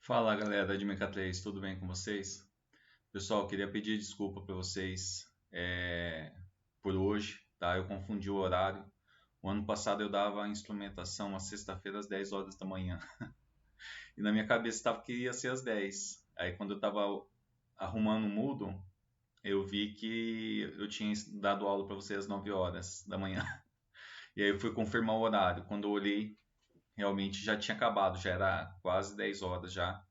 Fala galera de MK3, tudo bem com vocês? Pessoal, queria pedir desculpa para vocês por hoje, tá? Eu confundi o horário. O ano passado eu dava a instrumentação às sexta-feira às 10 horas da manhã e na minha cabeça estava que ia ser às 10. Aí quando eu estava arrumando o Moodle, eu vi que eu tinha dado aula para vocês às 9 horas da manhã. E aí eu fui confirmar o horário. Quando eu olhei, realmente já tinha acabado, já era quase 10 horas já.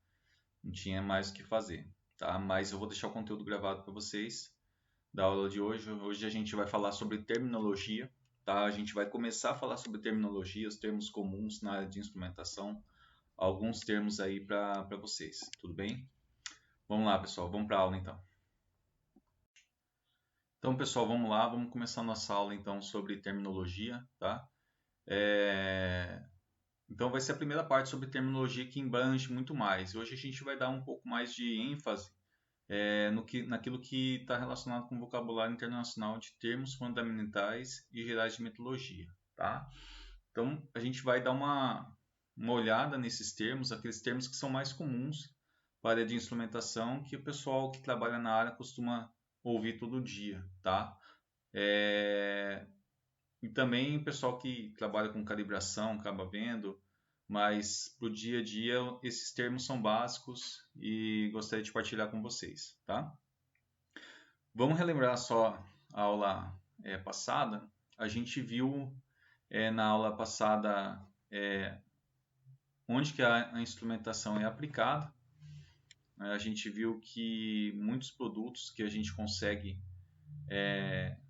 Não tinha mais o que fazer, tá? Mas eu vou deixar o conteúdo gravado para vocês da aula de hoje. Hoje a gente vai falar sobre terminologia, tá? A gente vai começar a falar sobre terminologia, os termos comuns na área de instrumentação, alguns termos aí para vocês, tudo bem? Vamos lá, pessoal, vamos para a aula então. Então, pessoal, vamos lá, vamos começar a nossa aula então sobre terminologia, tá? Então vai ser a primeira parte sobre terminologia que embrange muito mais. Hoje a gente vai dar um pouco mais de ênfase naquilo que está relacionado com o vocabulário internacional de termos fundamentais e gerais de metodologia, tá? Então, a gente vai dar uma olhada nesses termos, aqueles termos que são mais comuns para a área de instrumentação, que o pessoal que trabalha na área costuma ouvir todo dia, tá? E também o pessoal que trabalha com calibração acaba vendo, mas para o dia a dia esses termos são básicos e gostaria de partilhar com vocês, tá? Vamos relembrar só a aula passada. A gente viu na aula passada onde que a instrumentação é aplicada. A gente viu que muitos produtos que a gente consegue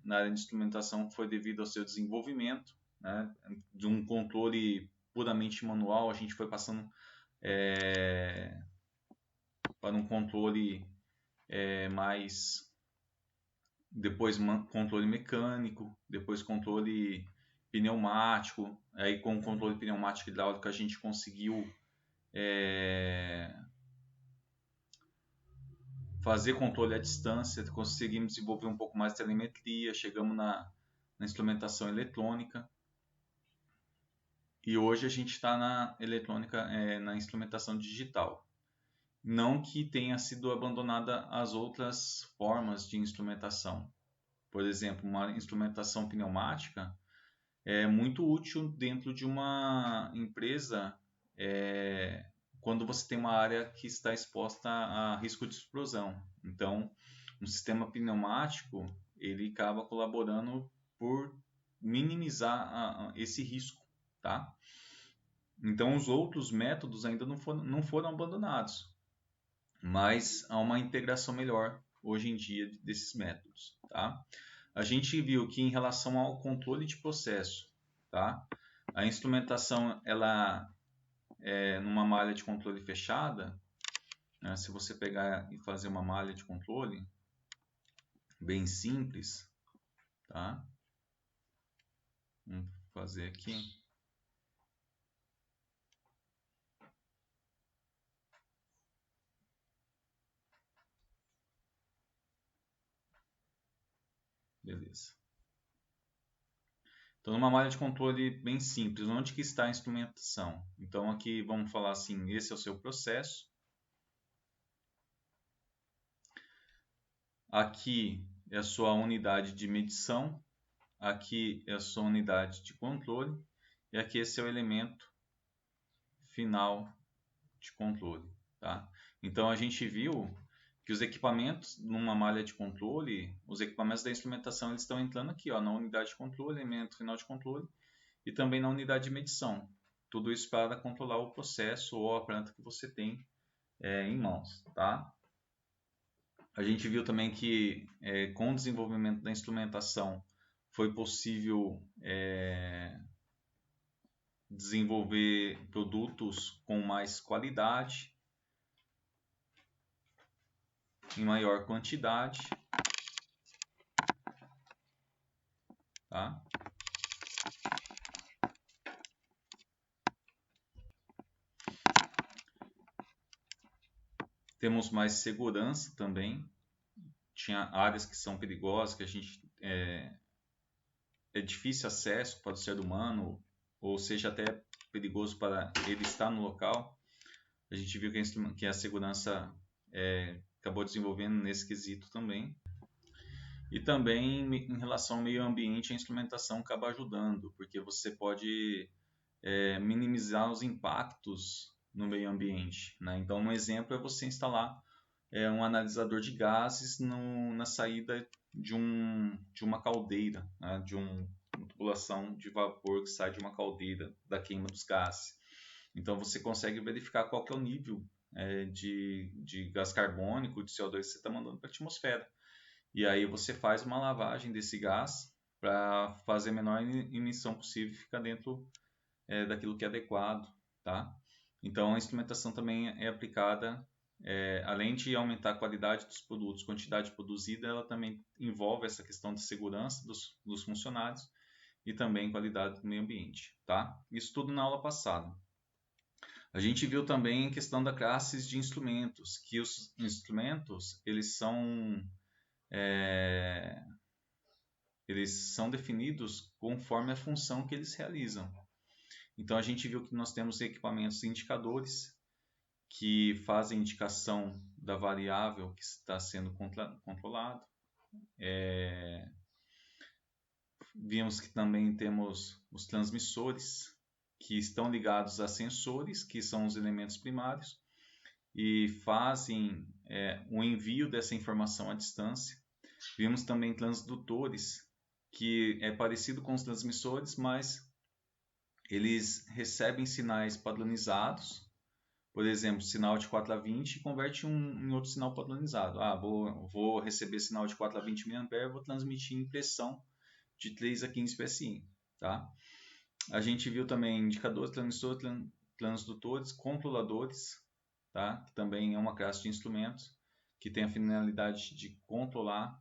na área de instrumentação foi devido ao seu desenvolvimento, né? De um controle puramente manual, a gente foi passando para um controle mais depois controle mecânico, depois controle pneumático. Aí com o controle pneumático hidráulico a gente conseguiu fazer controle à distância, conseguimos desenvolver um pouco mais de telemetria, chegamos na instrumentação eletrônica e hoje a gente está na eletrônica, na instrumentação digital. Não que tenha sido abandonada as outras formas de instrumentação. Por exemplo, uma instrumentação pneumática é muito útil dentro de uma empresa quando você tem uma área que está exposta a risco de explosão. Então, um sistema pneumático ele acaba colaborando por minimizar esse risco, tá? Então, os outros métodos ainda não foram abandonados, mas há uma integração melhor hoje em dia desses métodos, tá? A gente viu que em relação ao controle de processo, tá? A instrumentação ela numa malha de controle fechada, né? Se você pegar e fazer uma malha de controle bem simples, tá? Vamos fazer aqui. Beleza. Então, numa malha de controle bem simples, onde que está a instrumentação? Então, aqui vamos falar assim, esse é o seu processo. Aqui é a sua unidade de medição. Aqui é a sua unidade de controle. E aqui é seu elemento final de controle, tá? Então, a gente viu que os equipamentos numa malha de controle, os equipamentos da instrumentação, eles estão entrando aqui, ó, na unidade de controle, elemento final de controle, e também na unidade de medição. Tudo isso para controlar o processo ou a planta que você tem em mãos, tá? A gente viu também que com o desenvolvimento da instrumentação foi possível desenvolver produtos com mais qualidade, em maior quantidade, tá? Temos mais segurança também. Tinha áreas que são perigosas, que a gente é difícil acesso para o ser humano, ou seja, até perigoso para ele estar no local. A gente viu que a segurança acabou desenvolvendo nesse quesito também. E também em relação ao meio ambiente, a instrumentação acaba ajudando, porque você pode minimizar os impactos no meio ambiente, né? Então, um exemplo é você instalar um analisador de gases na saída de uma caldeira, né? De uma tubulação de vapor que sai de uma caldeira da queima dos gases. Então, você consegue verificar qual que é o nível de gás carbônico, de CO2 que você está mandando para a atmosfera. E aí você faz uma lavagem desse gás para fazer a menor emissão possível e ficar dentro daquilo que é adequado, tá? Então a instrumentação também é aplicada, além de aumentar a qualidade dos produtos, quantidade produzida, ela também envolve essa questão de segurança dos funcionários e também qualidade do meio ambiente, tá? Isso tudo na aula passada. A gente viu também a questão da classes de instrumentos, que os instrumentos eles são definidos conforme a função que eles realizam. Então a gente viu que nós temos equipamentos indicadores que fazem indicação da variável que está sendo controlado. Vimos que também temos os transmissores que estão ligados a sensores, que são os elementos primários, e fazem o envio dessa informação à distância. Vimos também transdutores, que é parecido com os transmissores, mas eles recebem sinais padronizados, por exemplo, sinal de 4 a 20 e converte em outro sinal padronizado. Vou receber sinal de 4 a 20 mA, vou transmitir em pressão de 3 a 15 psi. Tá? A gente viu também indicadores, transmissores, transdutores, controladores, tá? Que também é uma classe de instrumentos que tem a finalidade de controlar,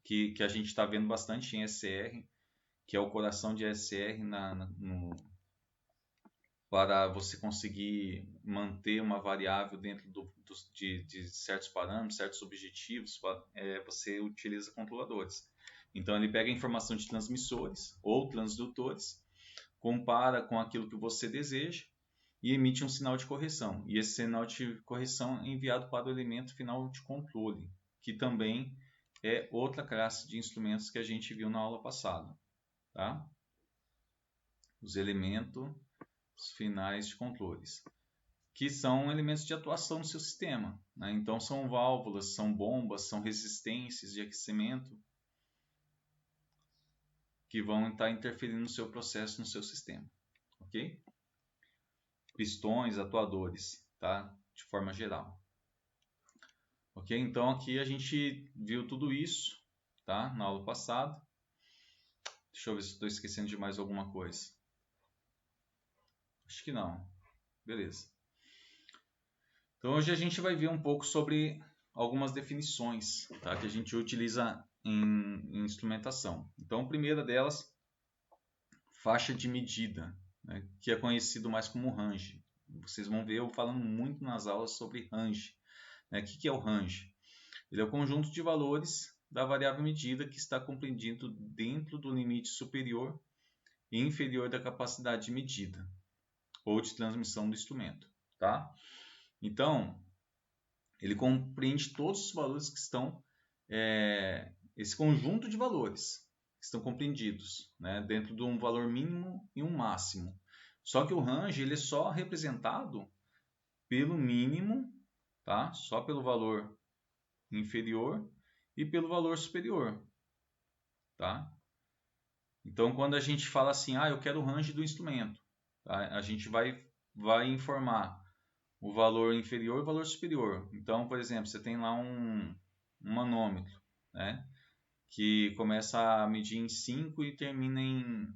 que a gente está vendo bastante em SCR, que é o coração de SCR para você conseguir manter uma variável dentro de certos parâmetros, certos objetivos, você utiliza controladores. Então ele pega a informação de transmissores ou transdutores, compara com aquilo que você deseja e emite um sinal de correção. E esse sinal de correção é enviado para o elemento final de controle, que também é outra classe de instrumentos que a gente viu na aula passada. Tá? Os elementos finais de controles, que são elementos de atuação no seu sistema, né? Então são válvulas, são bombas, são resistências de aquecimento que vão estar interferindo no seu processo, no seu sistema, ok? Pistões, atuadores, tá? De forma geral. Ok? Então aqui a gente viu tudo isso, tá? Na aula passada. Deixa eu ver se estou esquecendo de mais alguma coisa. Acho que não. Beleza. Então hoje a gente vai ver um pouco sobre algumas definições, tá? Que a gente utiliza em instrumentação. Então a primeira delas, faixa de medida, né? Que é conhecido mais como range. Vocês vão ver eu falando muito nas aulas sobre range. Né? O que é o range? Ele é o conjunto de valores da variável medida que está compreendido dentro do limite superior e inferior da capacidade de medida ou de transmissão do instrumento. Tá? Então, ele compreende todos os valores que estão, esse conjunto de valores que estão compreendidos, né, dentro de um valor mínimo e um máximo. Só que o range ele é só representado pelo mínimo, tá? Só pelo valor inferior e pelo valor superior. Tá? Então, quando a gente fala assim, eu quero o range do instrumento, tá? A gente vai informar o valor inferior e o valor superior. Então, por exemplo, você tem lá um manômetro, né? Que começa a medir em 5 e termina em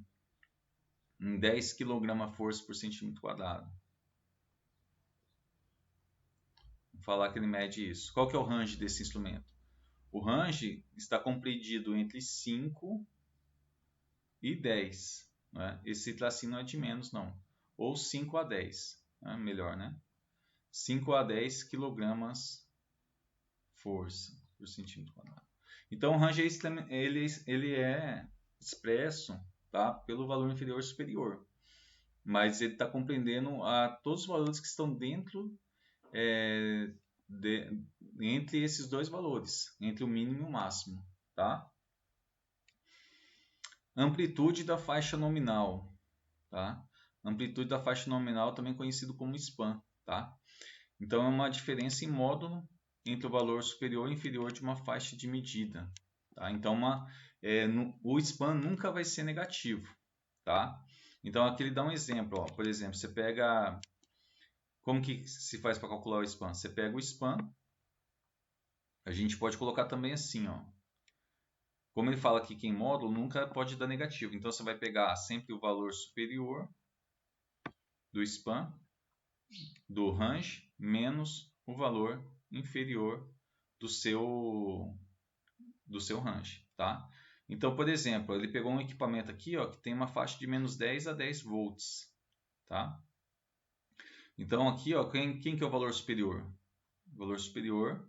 10 kg/força por centímetro quadrado. Vou falar que ele mede isso. Qual que é o range desse instrumento? O range está compreendido entre 5 e 10. Né? Esse tracinho não é de menos, não. Ou 5 a 10. Né? Melhor, né? 5 a 10 kg força por centímetro quadrado. Então, o range ele é expresso, tá? Pelo valor inferior e superior. mas ele está compreendendo a todos os valores que estão dentro entre esses dois valores, entre o mínimo e o máximo, tá? Amplitude da faixa nominal, tá? Amplitude da faixa nominal, também conhecido como span, tá? Então é uma diferença em módulo entre o valor superior e inferior de uma faixa de medida, tá? Então o span nunca vai ser negativo, tá? Então aqui ele dá um exemplo, ó. Por exemplo, você pega, como que se faz para calcular o span? Você pega o span, a gente pode colocar também assim, ó. Como ele fala aqui que em módulo nunca pode dar negativo, então você vai pegar sempre o valor superior do span, do range, menos o valor inferior do seu range, tá? Então, por exemplo, ele pegou um equipamento aqui, ó, que tem uma faixa de menos 10 a 10 volts, tá? Então aqui, ó, quem que é o valor superior? O valor superior,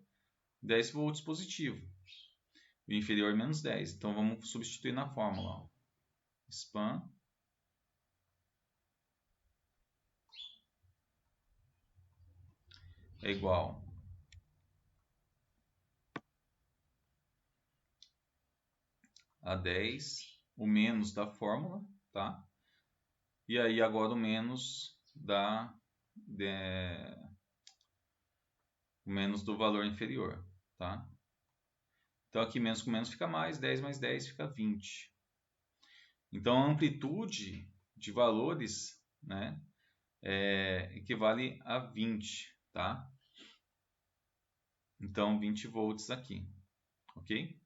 10 volts positivo. O inferior, menos 10. Então vamos substituir na fórmula, ó. Span é igual a 10, o menos da fórmula, tá? E aí agora o menos o menos do valor inferior, tá? Então aqui menos com menos fica mais, 10 mais 10 fica 20. Então a amplitude de valores, né, equivale a 20, tá? Então 20 volts aqui, ok?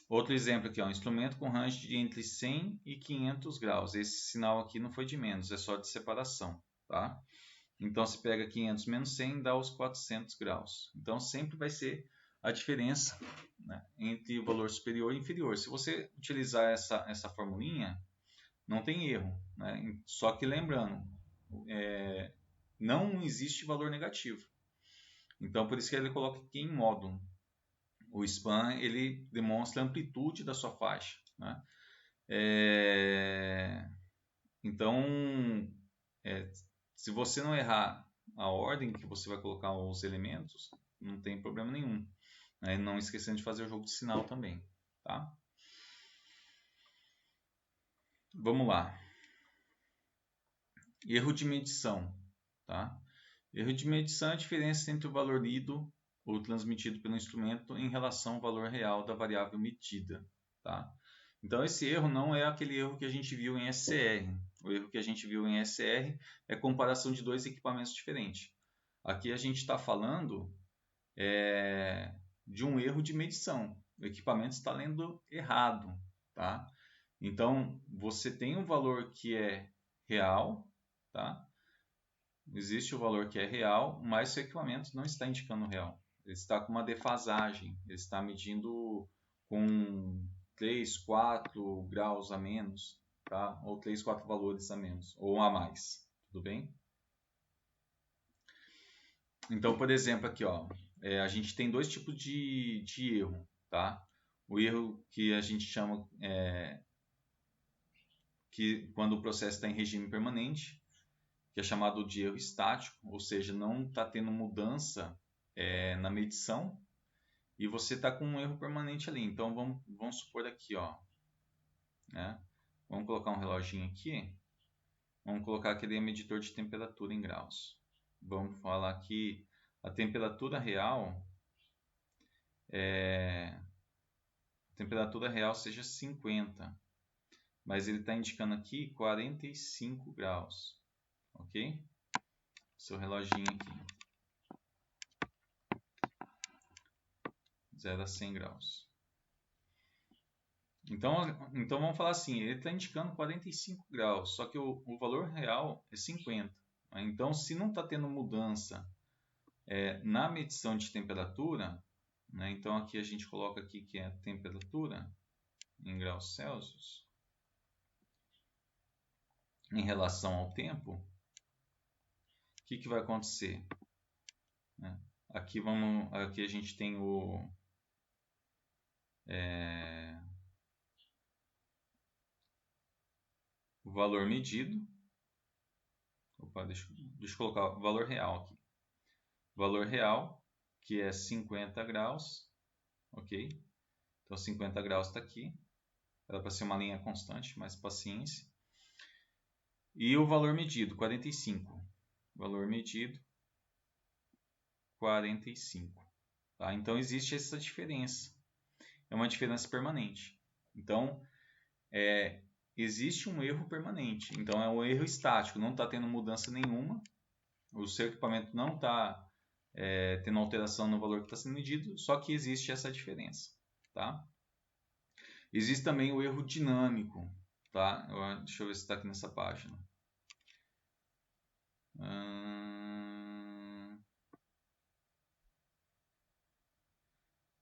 Outro exemplo aqui, ó, um instrumento com range de entre 100 e 500 graus. Esse sinal aqui não foi de menos, é só de separação, tá? Então, se pega 500 menos 100, dá os 400 graus. Então, sempre vai ser a diferença, né, entre o valor superior e inferior. Se você utilizar essa formulinha, não tem erro, né? Só que lembrando, não existe valor negativo. Então, por isso que ele coloca aqui em módulo. O span, ele demonstra a amplitude da sua faixa, né? Então, se você não errar a ordem que você vai colocar os elementos, não tem problema nenhum, né? Não esquecendo de fazer o jogo de sinal também, tá? Vamos lá. Erro de medição, tá? Erro de medição é a diferença entre o valor lido ou transmitido pelo instrumento em relação ao valor real da variável medida, tá? Então esse erro não é aquele erro que a gente viu em SCR. O erro que a gente viu em SCR é comparação de dois equipamentos diferentes. Aqui a gente está falando de um erro de medição. O equipamento está lendo errado, tá? Então você tem um valor que é real, tá? Existe o valor que é real, mas seu equipamento não está indicando real. Ele está com uma defasagem, ele está medindo com 3, 4 graus a menos, tá? Ou 3, 4 valores a menos, ou a mais, tudo bem? Então, por exemplo, aqui, ó, a gente tem dois tipos de erro, tá? O erro que a gente chama que quando o processo está em regime permanente, que é chamado de erro estático, ou seja, não está tendo mudança na medição e você está com um erro permanente ali. Então vamos supor aqui, ó, né? Vamos colocar um reloginho aqui, vamos colocar aquele medidor de temperatura em graus. Vamos falar que a temperatura real seja 50, mas ele está indicando aqui 45 graus, ok? Seu reloginho aqui. 0 a 100 graus. Então vamos falar assim, ele está indicando 45 graus, só que o valor real é 50. Então, se não está tendo mudança na medição de temperatura, né, então aqui a gente coloca aqui que é a temperatura em graus Celsius em relação ao tempo, o que vai acontecer? Aqui a gente tem o valor medido, Opa, deixa eu colocar o valor real aqui. Valor real, que é 50 graus, ok? Então 50 graus está aqui. Era para ser uma linha constante, mas paciência. E o valor medido, 45. Valor medido, 45. Tá? Então existe essa diferença. É uma diferença permanente. Então, existe um erro permanente. Então é um erro estático, não está tendo mudança nenhuma. O seu equipamento não está tendo alteração no valor que está sendo medido, só que existe essa diferença. Tá? Existe também o erro dinâmico. Tá? Deixa eu ver se está aqui nessa página.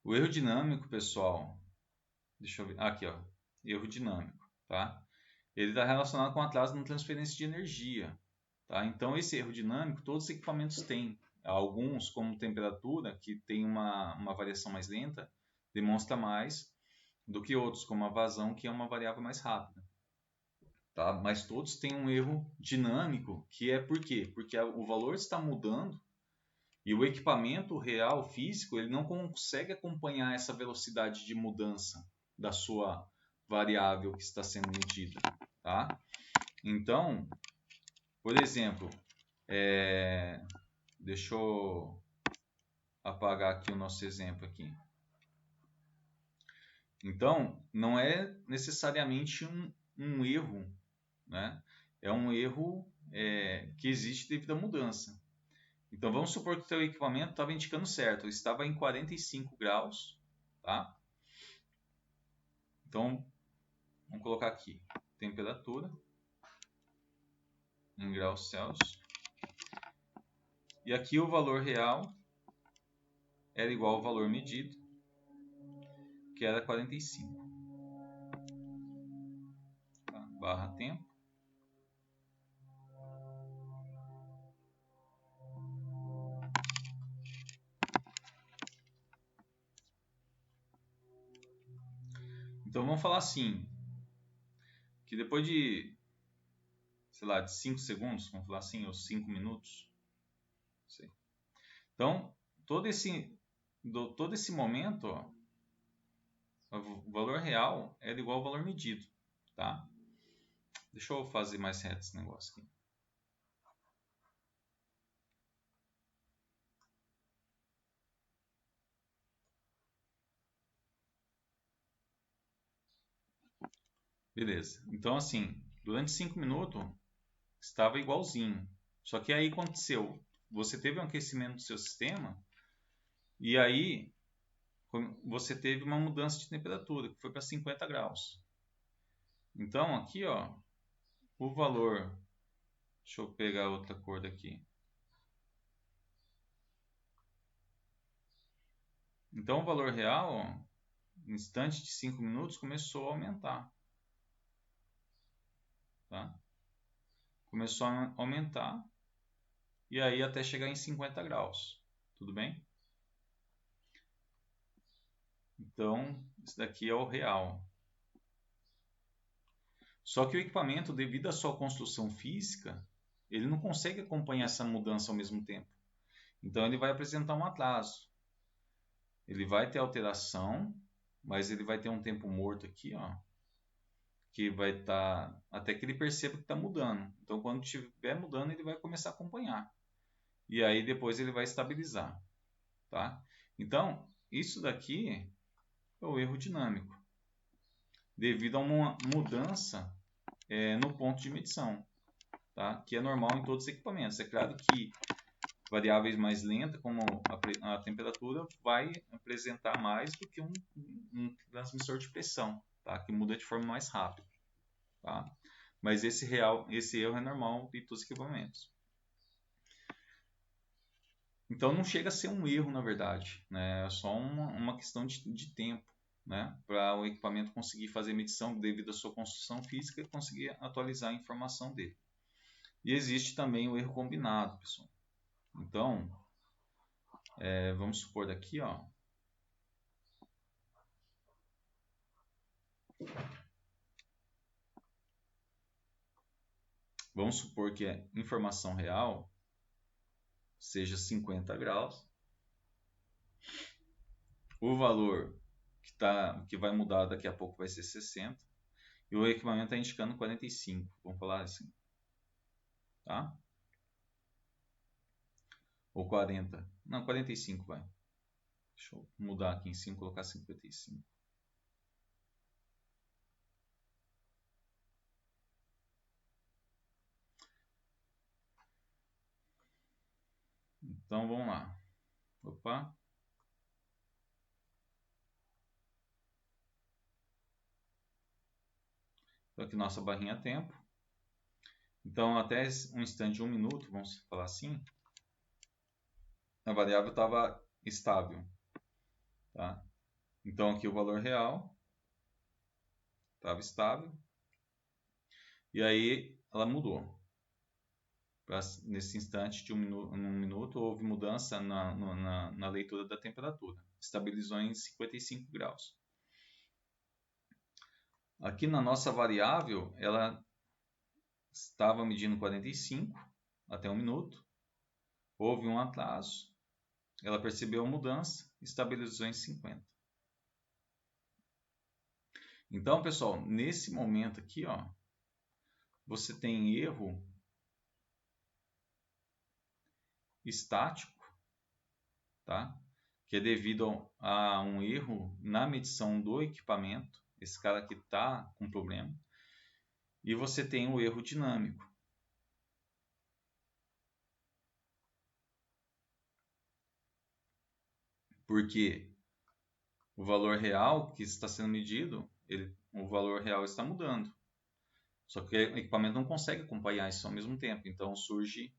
O erro dinâmico, pessoal, deixa eu ver, aqui ó, erro dinâmico, tá? Ele está relacionado com atraso na transferência de energia, tá? Então esse erro dinâmico todos os equipamentos têm. Alguns, como temperatura, que tem uma variação mais lenta, demonstra mais do que outros, como a vazão, que é uma variável mais rápida. Tá? Mas todos têm um erro dinâmico, que é por quê? Porque o valor está mudando e o equipamento real, físico, ele não consegue acompanhar essa velocidade de mudança da sua variável que está sendo medida. Tá? Então, por exemplo, deixa eu apagar aqui o nosso exemplo aqui. Então, não é necessariamente um erro, né? É um erro que existe devido à mudança. Então, vamos supor que o seu equipamento estava indicando certo, estava em 45 graus, tá? Então, vamos colocar aqui, temperatura em graus Celsius. E aqui o valor real era igual ao valor medido, que era 45. Tá? Barra tempo. Então vamos falar assim, que depois de, sei lá, de 5 segundos, vamos falar assim, ou 5 minutos. Sei. Então, todo esse momento, ó, o valor real era igual ao valor medido, tá? Deixa eu fazer mais reto esse negócio aqui. Beleza. Então, assim, durante 5 minutos estava igualzinho. Só que aí aconteceu, você teve um aquecimento do seu sistema e aí você teve uma mudança de temperatura, que foi para 50 graus. Então, aqui, ó, o valor, deixa eu pegar outra cor daqui. Então, o valor real, ó, no instante de 5 minutos, começou a aumentar. Tá? Começou a aumentar e aí até chegar em 50 graus. Tudo bem? Então, isso daqui é o real. Só que o equipamento, devido à sua construção física, ele não consegue acompanhar essa mudança ao mesmo tempo. Então, ele vai apresentar um atraso. Ele vai ter alteração, mas ele vai ter um tempo morto aqui, ó, que vai estar até que ele perceba que está mudando. Então, quando estiver mudando, ele vai começar a acompanhar. E aí, depois, ele vai estabilizar. Tá? Então, isso daqui é o erro dinâmico, devido a uma mudança no ponto de medição, tá? Que é normal em todos os equipamentos. É claro que variáveis mais lentas, como a temperatura, vai apresentar mais do que um transmissor de pressão, tá? Que muda de forma mais rápida. Tá? Mas esse erro é normal em todos os equipamentos. Então não chega a ser um erro, na verdade, né? É só uma questão de tempo, né? Para o equipamento conseguir fazer medição devido à sua construção física e conseguir atualizar a informação dele. E existe também o erro combinado, pessoal. Então, vamos supor daqui, ó. vamos supor que a informação real seja 50 graus. O valor que vai mudar daqui a pouco vai ser 60. E o equipamento está indicando 45. Vamos falar assim. Tá? Ou 40. Não, 45 vai. Deixa eu mudar aqui em cima e colocar 55. Então vamos lá. Opa. Então aqui nossa barrinha tempo. Então até um instante de 1 minuto, vamos falar assim, a variável estava estável. Tá? Então aqui o valor real estava estável. E aí ela mudou. Nesse instante de 1 minuto houve mudança na leitura da temperatura. Estabilizou em 55 graus. Aqui na nossa variável, ela estava medindo 45 até 1 minuto. Houve um atraso. Ela percebeu a mudança, estabilizou em 50. Então, pessoal, nesse momento aqui, ó, você tem erro estático, tá? Que é devido a um erro na medição do equipamento. Esse cara aqui está com problema. E você tem o erro dinâmico. Porque o valor real que está sendo medido, o valor real está mudando. Só que o equipamento não consegue acompanhar isso ao mesmo tempo. Então surge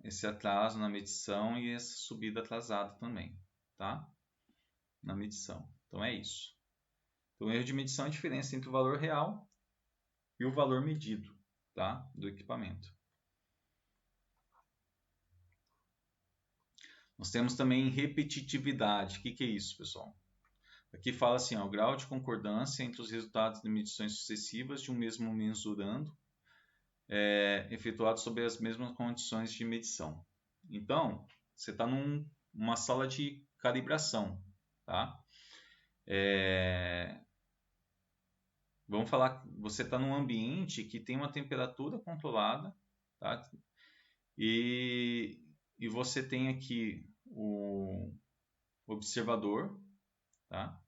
esse atraso na medição e essa subida atrasada também, tá? Na medição. Então é isso. Então o erro de medição é a diferença entre o valor real e o valor medido, tá? Do equipamento. Nós temos também repetitividade. O que é isso, pessoal? Aqui fala assim, ó, o grau de concordância entre os resultados de medições sucessivas de um mesmo mensurando efetuado sob as mesmas condições de medição. Então, você está numa sala de calibração, tá? Vamos falar que você está num ambiente que tem uma temperatura controlada, tá? E você tem aqui o observador, tá?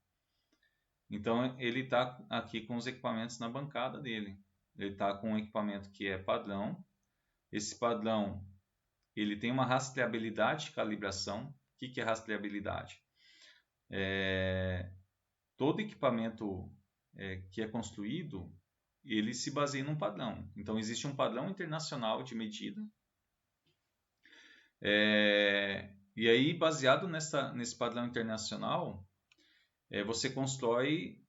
Então ele está aqui com os equipamentos na bancada dele. Ele está com um equipamento que é padrão. Esse padrão ele tem uma rastreabilidade de calibração. O que é rastreabilidade? Todo equipamento que é construído, ele se baseia num padrão. Então existe um padrão internacional de medida. E aí, baseado nesse padrão internacional, você constrói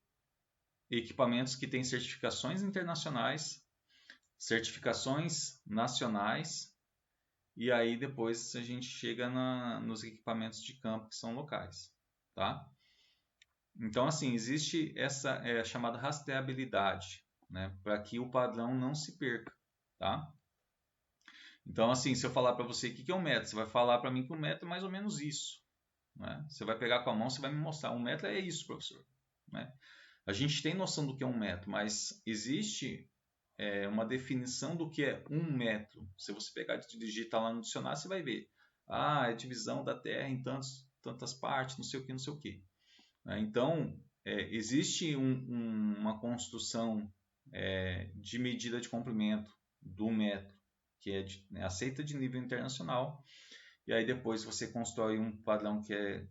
equipamentos que têm certificações internacionais, certificações nacionais, e aí depois a gente chega nos equipamentos de campo que são locais, tá? Então, assim, existe essa chamada rastreabilidade, né, para que o padrão não se perca, tá? Então, assim, se eu falar para você o que é um metro, você vai falar para mim que um metro é mais ou menos isso, né? Você vai pegar com a mão, você vai me mostrar, um metro é isso, professor, né? A gente tem noção do que é um metro, mas existe uma definição do que é um metro. Se você pegar e digitar lá no dicionário, você vai ver. É divisão da Terra em tantas partes, não sei o que, não sei o que. Então, existe uma construção de medida de comprimento do metro, que é aceita de nível internacional, e aí depois você constrói um padrão que é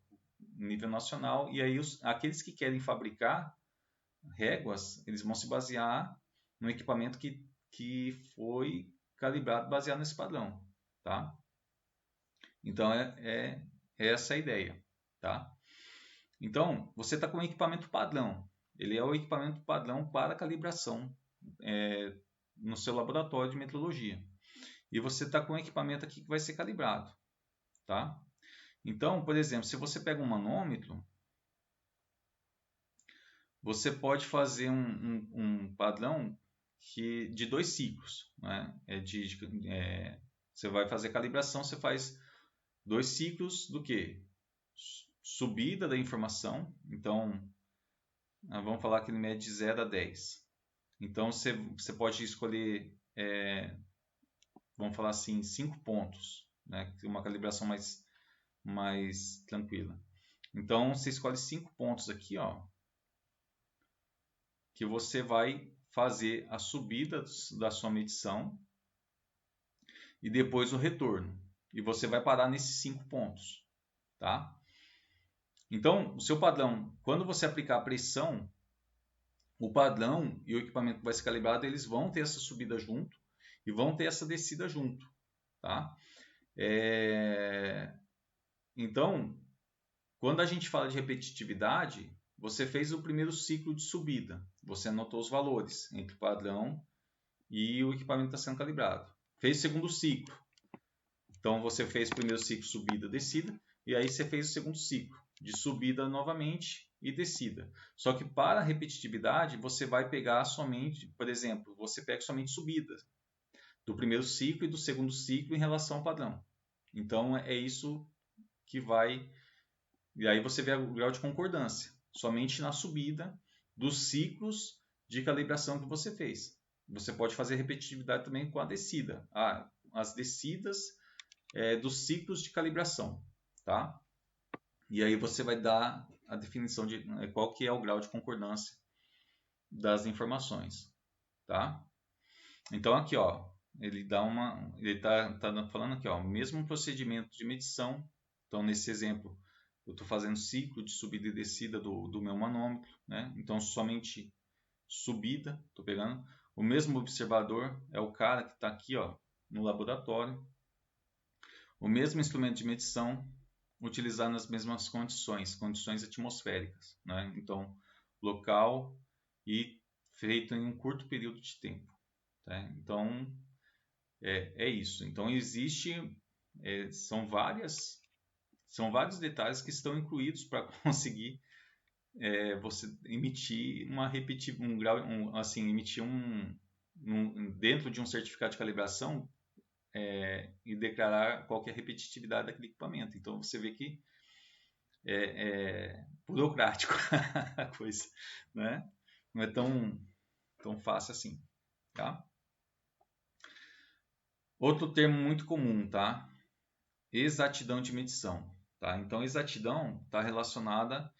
nível nacional, e aí aqueles que querem fabricar réguas, eles vão se basear no equipamento que foi calibrado baseado nesse padrão, tá? Então é essa a ideia, tá? Então você está com um equipamento padrão, ele é o equipamento padrão para calibração no seu laboratório de metrologia, e você está com um equipamento aqui que vai ser calibrado, tá? Então, por exemplo, se você pega um manômetro, você pode fazer um padrão de 2 ciclos, né? Você vai fazer calibração, você faz 2 ciclos do que? Subida da informação. Então, vamos falar que ele mede de 0 a 10. Então, você pode escolher, vamos falar assim, 5 pontos, né? Uma calibração mais tranquila. Então, você escolhe 5 pontos aqui, ó, que você vai fazer a subida da sua medição e depois o retorno. E você vai parar nesses 5 pontos, tá? Então, o seu padrão, quando você aplicar a pressão, o padrão e o equipamento que vai ser calibrado, eles vão ter essa subida junto e vão ter essa descida junto, tá? Então, quando a gente fala de repetitividade, você fez o primeiro ciclo de subida, você anotou os valores entre o padrão e o equipamento está sendo calibrado. Fez o segundo ciclo, então você fez o primeiro ciclo subida, descida, e aí você fez o segundo ciclo de subida novamente e descida. Só que para a repetitividade, você vai pegar somente, por exemplo, você pega somente subidas do primeiro ciclo e do segundo ciclo em relação ao padrão. Então é isso que vai... E aí você vê o grau de concordância, somente na subida dos ciclos de calibração que você fez. Você pode fazer repetitividade também com a descida. As descidas dos ciclos de calibração, tá? E aí você vai dar a definição de qual que é o grau de concordância das informações, tá? Então aqui, ó, ele tá falando aqui, ó, mesmo procedimento de medição. Então nesse exemplo eu estou fazendo ciclo de subida e descida do meu manômetro, né? Então somente subida, estou pegando. O mesmo observador é o cara que está aqui, ó, no laboratório. O mesmo instrumento de medição utilizado nas mesmas condições atmosféricas, né? Então local e feito em um curto período de tempo, tá? Então é isso. Então são vários detalhes que estão incluídos para conseguir você emitir dentro de um certificado de calibração e declarar qual que é a repetitividade daquele equipamento. Então você vê que é burocrático a coisa, né? Não é tão fácil assim, tá? Outro termo muito comum, tá? Exatidão de medição, tá? Então, exatidão está relacionada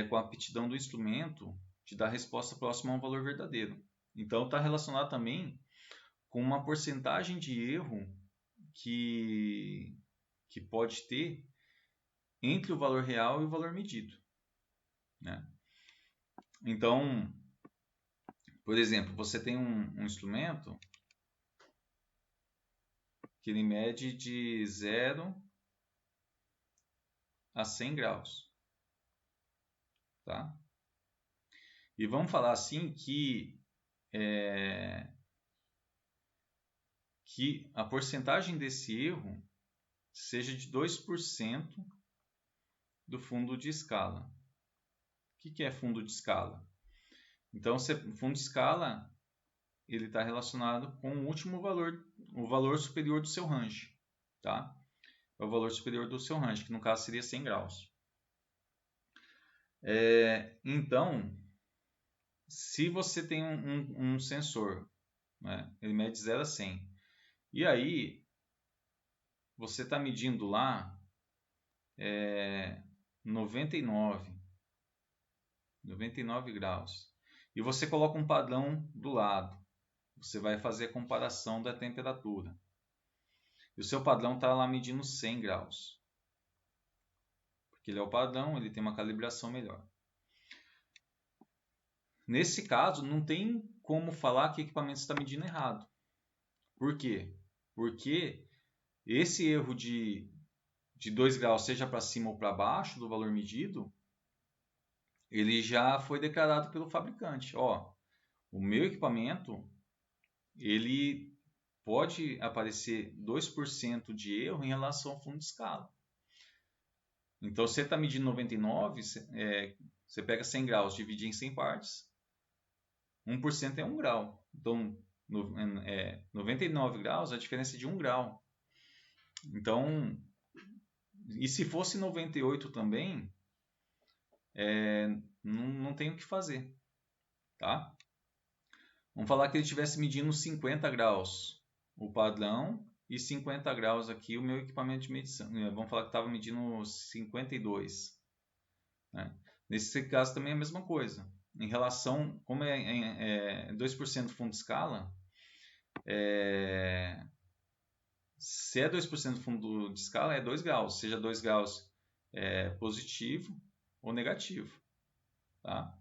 com a aptidão do instrumento de dar resposta próxima a um valor verdadeiro. Então, está relacionado também com uma porcentagem de erro que pode ter entre o valor real e o valor medido, né? Então, por exemplo, você tem um instrumento que ele mede de 0 a 100 graus, tá? E vamos falar assim que a porcentagem desse erro seja de 2% do fundo de escala. O que é fundo de escala? Então, o fundo de escala ele está relacionado com o último valor, o valor superior do seu range, tá? É o valor superior do seu range, que no caso seria 100 graus. Então, se você tem um sensor, né, ele mede 0 a 100, e aí você está medindo lá 99 graus, e você coloca um padrão do lado, você vai fazer a comparação da temperatura, e o seu padrão está lá medindo 100 graus, porque ele é o padrão, ele tem uma calibração melhor. Nesse caso, não tem como falar que o equipamento está medindo errado. Por quê? Porque esse erro de 2 graus, seja para cima ou para baixo do valor medido, ele já foi declarado pelo fabricante. Ó, o meu equipamento, ele pode aparecer 2% de erro em relação ao fundo de escala. Então, você está medindo 99, você pega 100 graus, divide em 100 partes, 1% é 1 grau. Então, 99 graus, a diferença é de 1 grau. Então, e se fosse 98 também, não tem o que fazer, tá? Vamos falar que ele estivesse medindo 50 graus, o padrão, e 50 graus aqui o meu equipamento de medição. Vamos falar que estava medindo 52. Né? Nesse caso também é a mesma coisa. Em relação, como é 2% fundo de escala, se é 2% fundo de escala, é 2 graus, seja 2 graus positivo ou negativo, tá?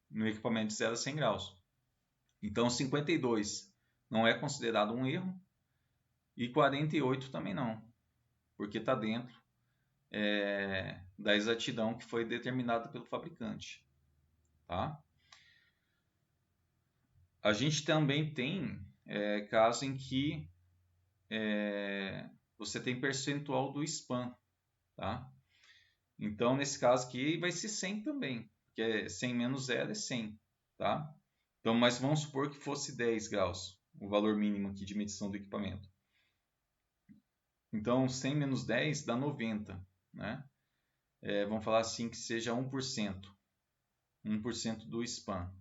No equipamento de 0 a 100 graus. Então, 52 não é considerado um erro e 48 também não, porque está dentro da exatidão que foi determinada pelo fabricante, tá? A gente também tem casos em que você tem percentual do spam, tá? Então, nesse caso aqui, vai ser 100 também, porque 100 menos 0 é 100, tá? Então, mas vamos supor que fosse 10 graus, o valor mínimo aqui de medição do equipamento. Então, 100 menos 10 dá 90, né? Vamos falar assim que seja 1%, 1% do spam.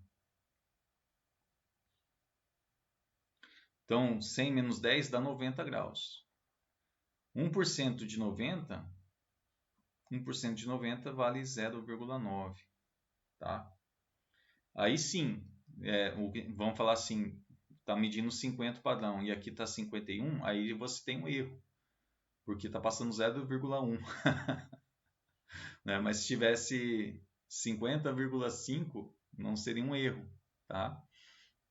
Então, 100 menos 10 dá 90 graus. 1% de 90, 1% de 90 vale 0,9, tá? Aí sim, vamos falar assim, está medindo 50 padrão e aqui está 51, aí você tem um erro, porque está passando 0,1. Né? Mas se tivesse 50,5, não seria um erro, tá?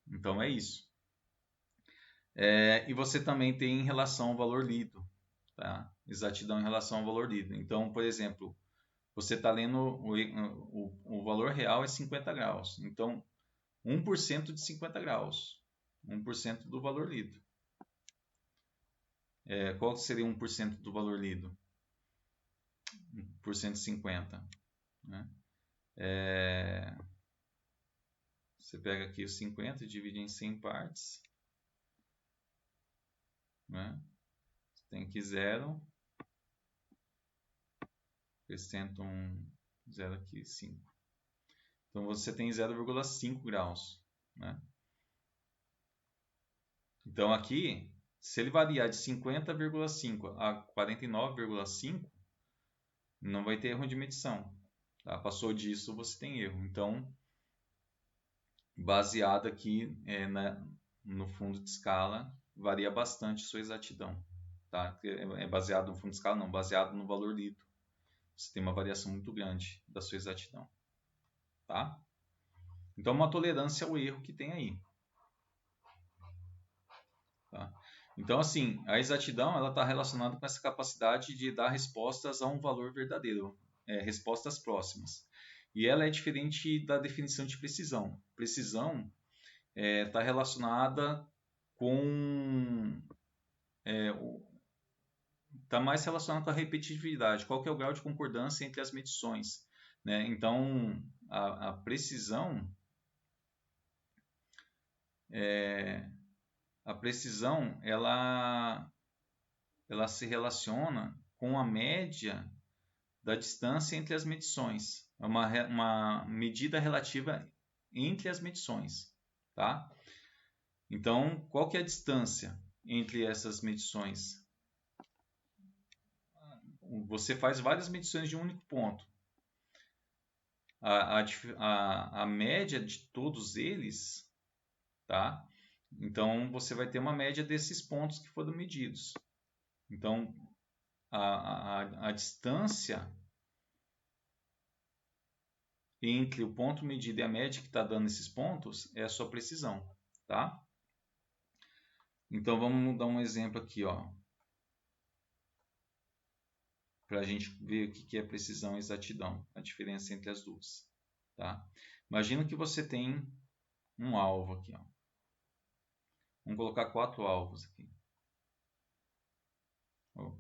Então é isso. E você também tem em relação ao valor lido, tá? Exatidão em relação ao valor lido. Então, por exemplo, você está lendo o valor real é 50 graus. Então, 1% de 50 graus. 1% do valor lido. Qual seria 1% do valor lido? 1% de 50. Né? Você pega aqui os 50 e divide em 100 partes. Né? Você tem aqui 0. Acrescenta um 0 aqui, 5. Então você tem 0,5 graus. Né? Então aqui, se ele variar de 50,5 a 49,5, não vai ter erro de medição. Tá? Passou disso, você tem erro. Então, baseado aqui no fundo de escala, varia bastante sua exatidão. Tá? Baseado no fundo de escala, não, baseado no valor lido. Você tem uma variação muito grande da sua exatidão. Tá? Então, uma tolerância ao erro que tem aí. Tá? Então, assim, a exatidão está relacionada com essa capacidade de dar respostas a um valor verdadeiro, respostas próximas. E ela é diferente da definição de precisão. Precisão está relacionada com... Está mais relacionado com a repetitividade. Qual que é o grau de concordância entre as medições? Né? Então, a precisão... A precisão, ela se relaciona com a média da distância entre as medições. É uma medida relativa entre as medições. Tá? Então, qual que é a distância entre essas medições? Você faz várias medições de um único ponto. A média de todos eles, tá? Então, você vai ter uma média desses pontos que foram medidos. Então, a distância entre o ponto medido e a média que está dando esses pontos é a sua precisão, tá? Então, vamos dar um exemplo aqui, ó, para a gente ver o que é precisão e exatidão, a diferença entre as duas, tá? Imagina que você tem um alvo aqui, ó. Vamos colocar 4 alvos aqui. Vou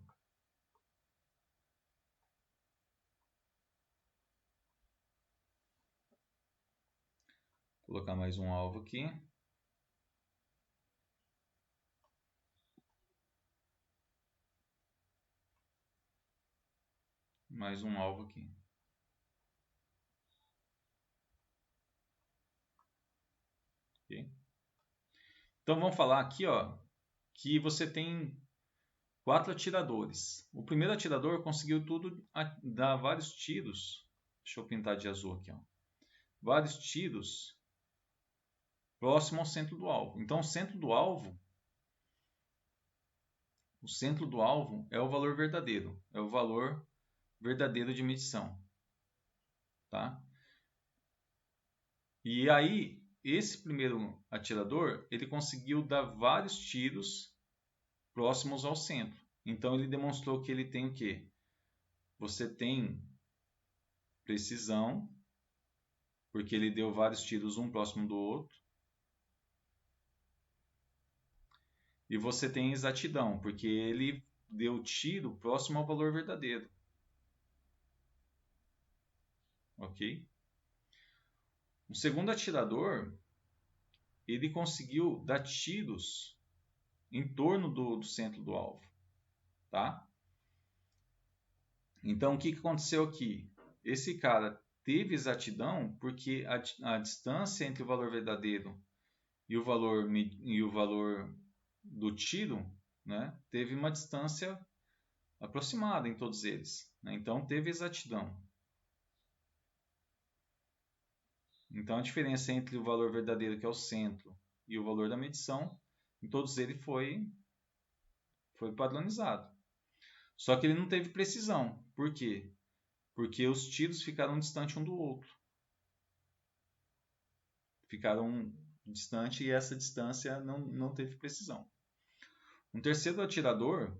colocar mais um alvo aqui. mais um alvo aqui. Okay? Então vamos falar aqui, ó, que você tem 4 atiradores. O primeiro atirador conseguiu dar vários tiros. Deixa eu pintar de azul aqui, ó. Vários tiros próximo ao centro do alvo. Então o centro do alvo é o valor verdadeiro, é o valor verdadeiro de medição, tá? E aí esse primeiro atirador, ele conseguiu dar vários tiros próximos ao centro. Então ele demonstrou que ele tem o quê? Você tem precisão, porque ele deu vários tiros um próximo do outro. E você tem exatidão, porque ele deu tiro próximo ao valor verdadeiro. Ok? O segundo atirador, ele conseguiu dar tiros em torno do centro do alvo. Tá? Então, o que aconteceu aqui? Esse cara teve exatidão porque a distância entre o valor verdadeiro e o valor do tiro, né, teve uma distância aproximada em todos eles. Né? Então, teve exatidão. Então, a diferença entre o valor verdadeiro, que é o centro, e o valor da medição, em todos eles foi padronizado. Só que ele não teve precisão. Por quê? Porque os tiros ficaram distantes um do outro. Ficaram distantes e essa distância não teve precisão. Um terceiro atirador,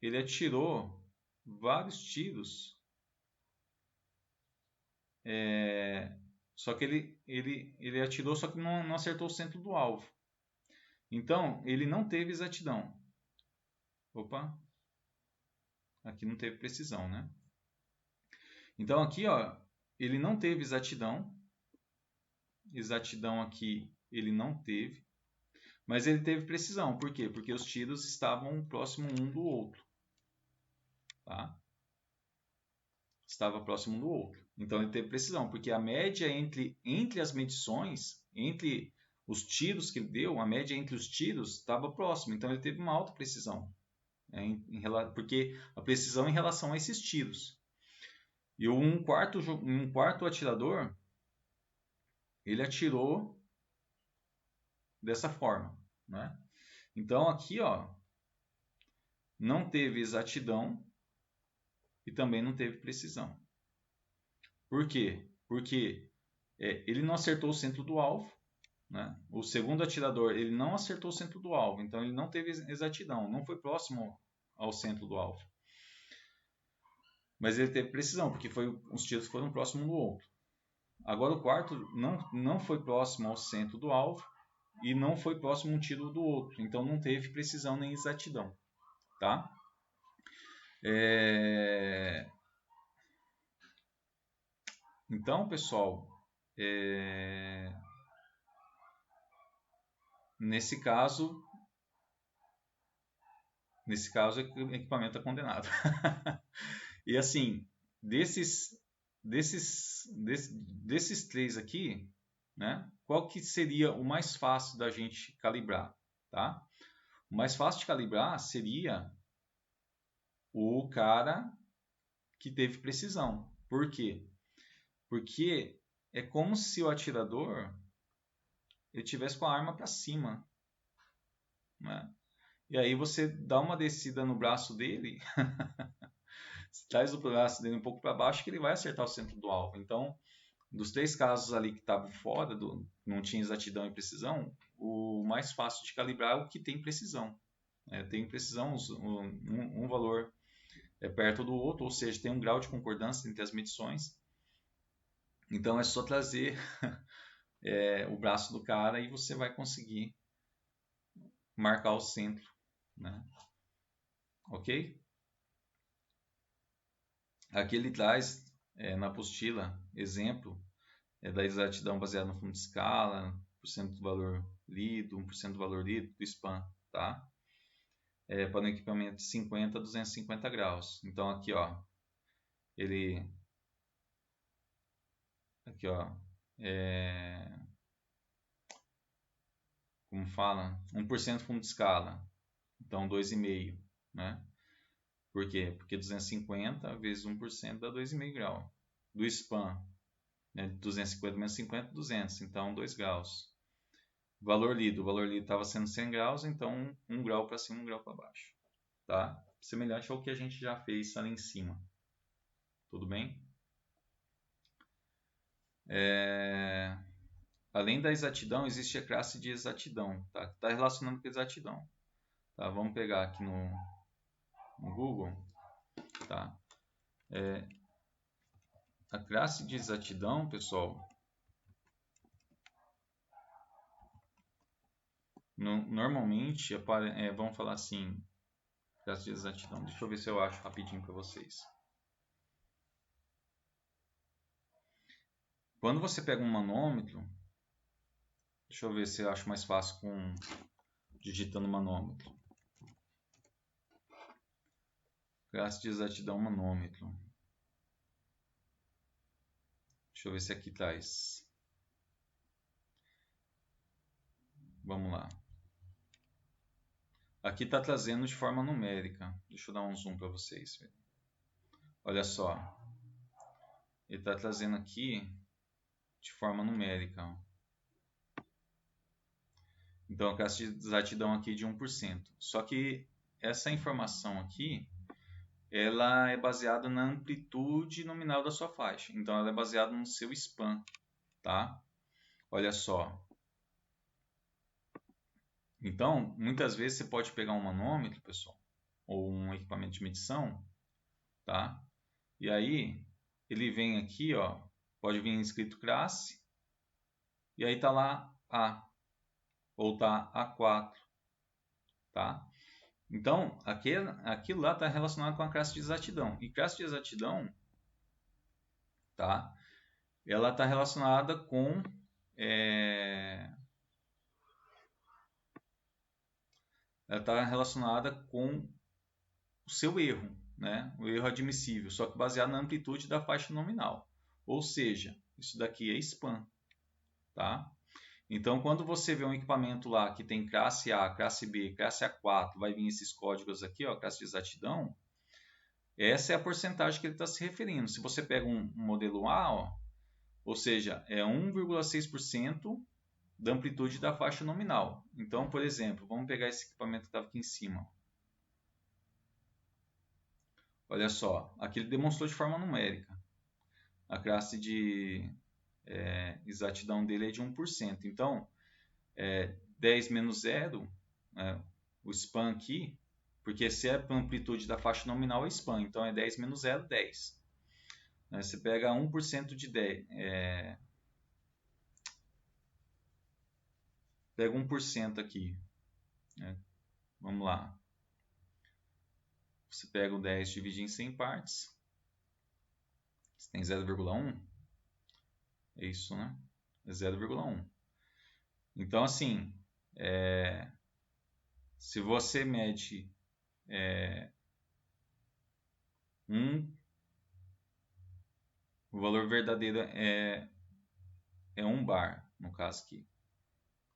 ele atirou vários tiros, só que ele atirou, só que não acertou o centro do alvo. Então, ele não teve exatidão. Opa, aqui não teve precisão, né? Então, aqui, ó, ele não teve exatidão. Exatidão aqui ele não teve. Mas ele teve precisão. Por quê? Porque os tiros estavam próximos um do outro. Tá? Estava próximo um do outro. Então ele teve precisão. Porque a média entre as medições, entre os tiros que ele deu, a média entre os tiros estava próxima. Então ele teve uma alta precisão. Porque a precisão em relação a esses tiros. E um quarto atirador, ele atirou dessa forma. Né? Então aqui, ó, não teve exatidão e também não teve precisão. Por quê? Porque ele não acertou o centro do alvo. Né? O segundo atirador, ele não acertou o centro do alvo, então ele não teve exatidão, não foi próximo ao centro do alvo. Mas ele teve precisão, porque os tiros foram próximos um do outro. Agora o quarto não foi próximo ao centro do alvo e não foi próximo um tiro do outro, então não teve precisão nem exatidão. Tá? Então, pessoal, nesse caso o equipamento é condenado. E assim, desses três aqui, né, qual que seria o mais fácil da gente calibrar? Tá? O mais fácil de calibrar seria o cara que teve precisão. Por quê? Porque é como se o atirador ele tivesse com a arma para cima. Né? E aí você dá uma descida no braço dele, traz o braço dele um pouco para baixo que ele vai acertar o centro do alvo. Então, dos três casos ali que estavam fora, não tinha exatidão e precisão, o mais fácil de calibrar é o que tem precisão. Tem precisão, um valor é perto do outro, ou seja, tem um grau de concordância entre as medições. Então é só trazer o braço do cara e você vai conseguir marcar o centro. Né? Ok? Aqui ele traz na apostila exemplo da exatidão baseada no fundo de escala, % do valor lido, 1% do valor lido, do SPAN, tá? Para um equipamento de 50 a 250 graus. Então aqui, ó, ele aqui, ó, como fala, 1% fundo de escala, então 2,5, né? Por quê? Porque 250 vezes 1% dá 2,5 graus. Do span, né? 250 menos 50, 200, então 2 graus. O valor lido estava sendo 100 graus, então 1 grau para cima, 1 grau para baixo. Tá? Semelhante ao que a gente já fez ali em cima. Tudo bem? Além da exatidão, existe a classe de exatidão. Tá? Está relacionando com exatidão. Tá? Vamos pegar aqui no Google. Tá? A classe de exatidão, pessoal, normalmente, vamos falar assim, classe de exatidão. Deixa eu ver se eu acho rapidinho para vocês. Quando você pega um manômetro, deixa eu ver se eu acho mais fácil digitando manômetro. Classe de exatidão manômetro. Deixa eu ver se aqui traz. Vamos lá. Aqui está trazendo de forma numérica. Deixa eu dar um zoom para vocês. Olha só. Ele está trazendo aqui de forma numérica. Então, a classe de exatidão aqui de 1%. Só que essa informação aqui, ela é baseada na amplitude nominal da sua faixa. Então, ela é baseada no seu span, tá? Olha só. Então, muitas vezes você pode pegar um manômetro, pessoal, ou um equipamento de medição, tá? E aí, ele vem aqui, ó, pode vir escrito classe, e aí tá lá A, ou tá A4, tá? Então, aquilo lá está relacionado com a classe de exatidão. E classe de exatidão, tá? Ela está relacionada com ela está relacionada com o seu erro, né? O erro admissível, só que baseado na amplitude da faixa nominal. Ou seja, isso daqui é span, tá? Então, quando você vê um equipamento lá que tem classe A, classe B, classe A4, vai vir esses códigos aqui, ó, classe de exatidão, essa é a porcentagem que ele está se referindo. Se você pega um modelo A, ó, ou seja, é 1,6% da amplitude da faixa nominal. Então, por exemplo, vamos pegar esse equipamento que estava aqui em cima. Olha só, aqui ele demonstrou de forma numérica. A classe de exatidão dele é de 1%. Então, 10 menos 0, o span aqui, porque se é a amplitude da faixa nominal é span, então é 10 menos 0, 10. Você pega 1% de 10, pega 1% aqui, né? Vamos lá. Você pega o 10 e divide em 100 partes, você tem 0,1, é isso, né? É 0,1. Então, assim, se você mede o valor verdadeiro é 1 bar, no caso aqui.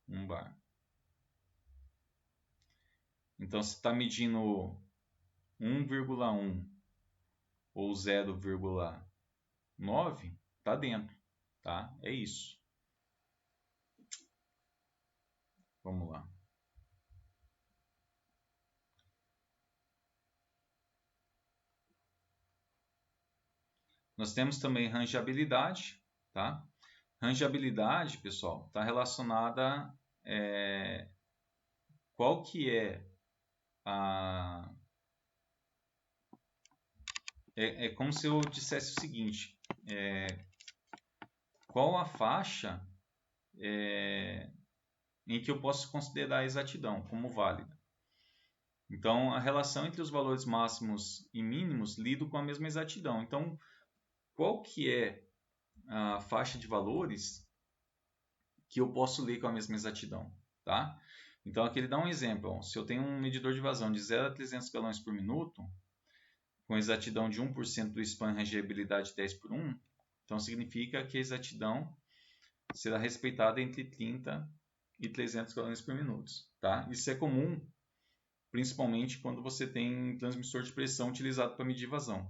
1 bar. Então, se está medindo 1,1 ou 0,9, está dentro, tá? É isso. Vamos lá. Nós temos também rangeabilidade, tá? Rangeabilidade, pessoal, está relacionada qual que é a... É como se eu dissesse o seguinte, qual a faixa em que eu posso considerar a exatidão como válida. Então, a relação entre os valores máximos e mínimos lido com a mesma exatidão. Então, qual que é a faixa de valores que eu posso ler com a mesma exatidão, tá? Então, aqui ele dá um exemplo. Ó. Se eu tenho um medidor de vazão de 0 a 300 galões por minuto, com exatidão de 1% do span rangeabilidade 10 por 1, então significa que a exatidão será respeitada entre 30 e 300 km por minuto. Tá? Isso é comum, principalmente quando você tem transmissor de pressão utilizado para medir vazão.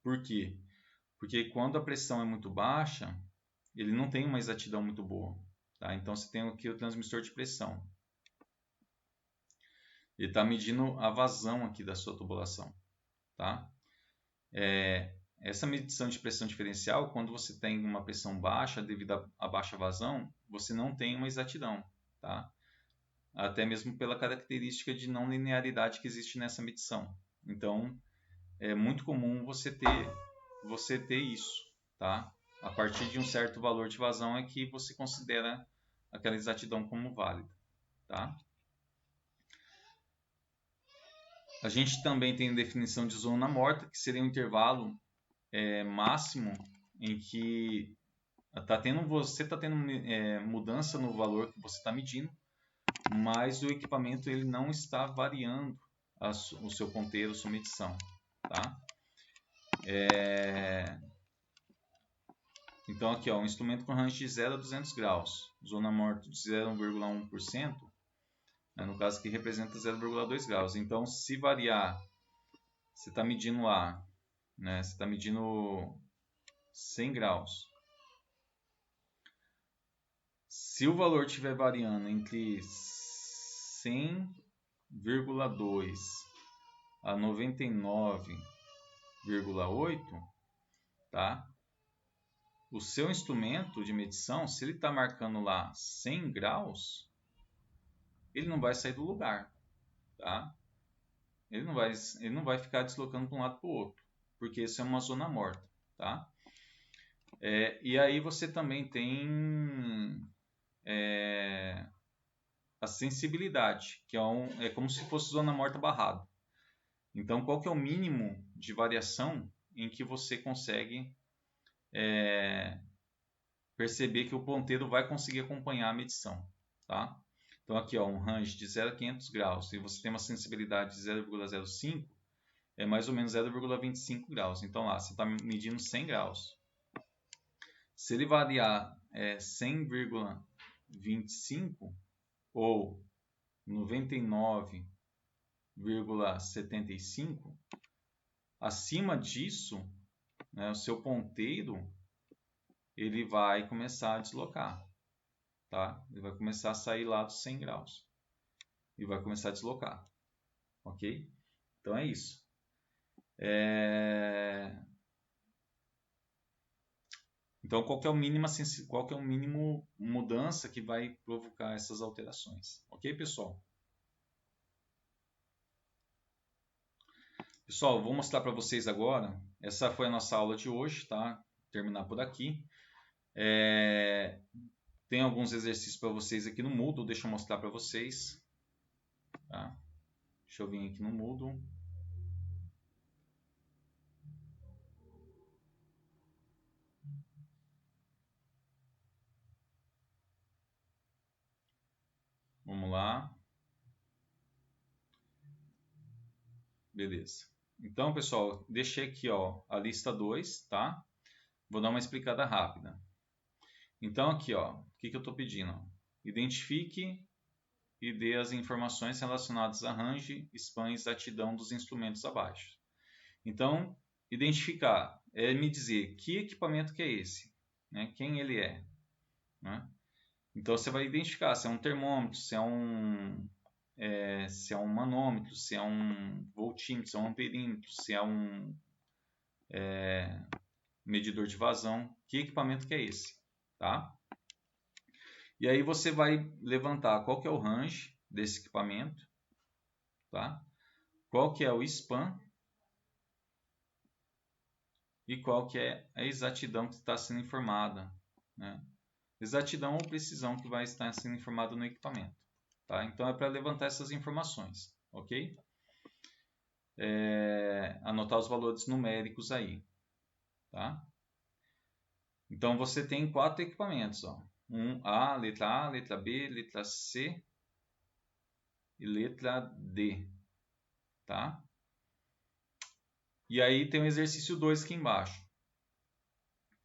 Por quê? Porque quando a pressão é muito baixa, ele não tem uma exatidão muito boa. Tá? Então você tem aqui o transmissor de pressão. Ele está medindo a vazão aqui da sua tubulação. Tá? Essa medição de pressão diferencial, quando você tem uma pressão baixa devido à baixa vazão, você não tem uma exatidão. Tá? Até mesmo pela característica de não linearidade que existe nessa medição. Então, é muito comum você ter isso. Tá? A partir de um certo valor de vazão é que você considera aquela exatidão como válida. Tá? A gente também tem definição de zona morta, que seria um intervalo máximo em que você está tendo mudança no valor que você está medindo, mas o equipamento ele não está variando o seu ponteiro, a sua medição. Tá? Então aqui, ó, um instrumento com range de 0 a 200 graus, zona morta de 0,1%, no caso aqui representa 0,2 graus. Então, se variar, você está medindo lá, né? Você está medindo 100 graus. Se o valor estiver variando entre 100,2 a 99,8, tá? O seu instrumento de medição, se ele está marcando lá 100 graus, ele não vai sair do lugar, tá? Ele não vai ficar deslocando para um lado para o outro, porque isso é uma zona morta, tá? E aí você também tem a sensibilidade, que é como se fosse zona morta barrado. Então, qual que é o mínimo de variação em que você consegue perceber que o ponteiro vai conseguir acompanhar a medição, tá? Então aqui, ó, um range de 0 a 500 graus, e você tem uma sensibilidade de 0,05, é mais ou menos 0,25 graus. Então lá, você está medindo 100 graus. Se ele variar 100,25 ou 99,75, acima disso, né, o seu ponteiro ele vai começar a deslocar. Tá? Ele vai começar a sair lá dos 100 graus e vai começar a deslocar, ok? Então é isso. Então qual que é o mínimo mudança que vai provocar essas alterações, ok, pessoal? Pessoal, vou mostrar para vocês agora. Essa foi a nossa aula de hoje, tá? Vou terminar por aqui. Tem alguns exercícios para vocês aqui no Moodle, deixa eu mostrar para vocês. Tá? Deixa eu vir aqui no Moodle. Vamos lá. Beleza. Então, pessoal, deixei aqui ó, a lista 2, tá? Vou dar uma explicada rápida. Então, aqui, ó, o que eu estou pedindo? Identifique e dê as informações relacionadas a range, span e exatidão dos instrumentos abaixo. Então, identificar é me dizer que equipamento que é esse, né? Quem ele é, né? Então, você vai identificar se é um termômetro, se é um manômetro, se é um voltímetro, se é um amperímetro, se é um medidor de vazão, que equipamento que é esse, tá? E aí você vai levantar qual que é o range desse equipamento, tá? Qual que é o span e qual que é a exatidão que está sendo informada, né? Exatidão ou precisão que vai estar sendo informada no equipamento, tá? Então é para levantar essas informações, ok? Anotar os valores numéricos aí, tá? Então você tem 4 equipamentos, ó. A, letra B, letra C e letra D, tá? E aí tem o exercício 2 aqui embaixo.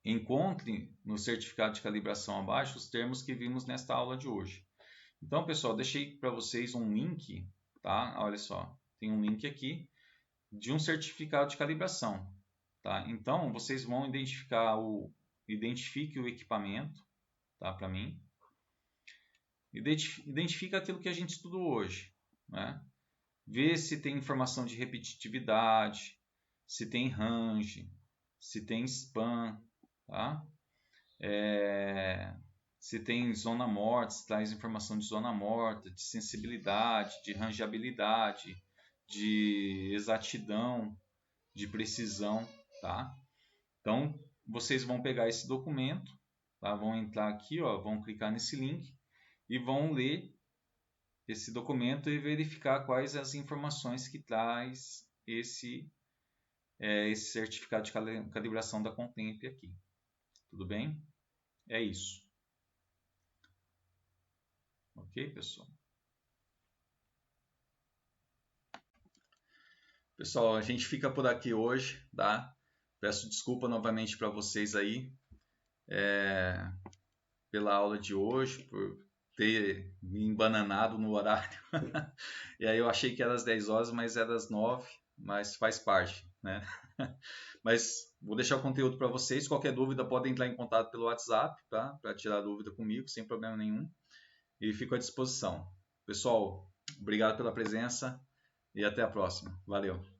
Encontre no certificado de calibração abaixo os termos que vimos nesta aula de hoje. Então, pessoal, deixei para vocês um link, tá? Olha só, tem um link aqui de um certificado de calibração, tá? Então, vocês vão identifique o equipamento, tá? Para mim. Identifica aquilo que a gente estudou hoje, né? Vê se tem informação de repetitividade, se tem range, se tem span, tá? Se tem zona morta, se traz informação de zona morta, de sensibilidade, de rangeabilidade, de exatidão, de precisão, tá? Então, vocês vão pegar esse documento, tá? Vão entrar aqui, ó, vão clicar nesse link e vão ler esse documento e verificar quais as informações que traz esse certificado de calibração da Contemp aqui. Tudo bem? É isso. Ok, pessoal? Pessoal, a gente fica por aqui hoje, tá? Peço desculpa novamente para vocês aí pela aula de hoje, por ter me embananado no horário. E aí eu achei que era às 10 horas, mas era às 9, mas faz parte, né? Mas vou deixar o conteúdo para vocês. Qualquer dúvida, podem entrar em contato pelo WhatsApp, tá? Para tirar dúvida comigo, sem problema nenhum. E fico à disposição. Pessoal, obrigado pela presença e até a próxima. Valeu!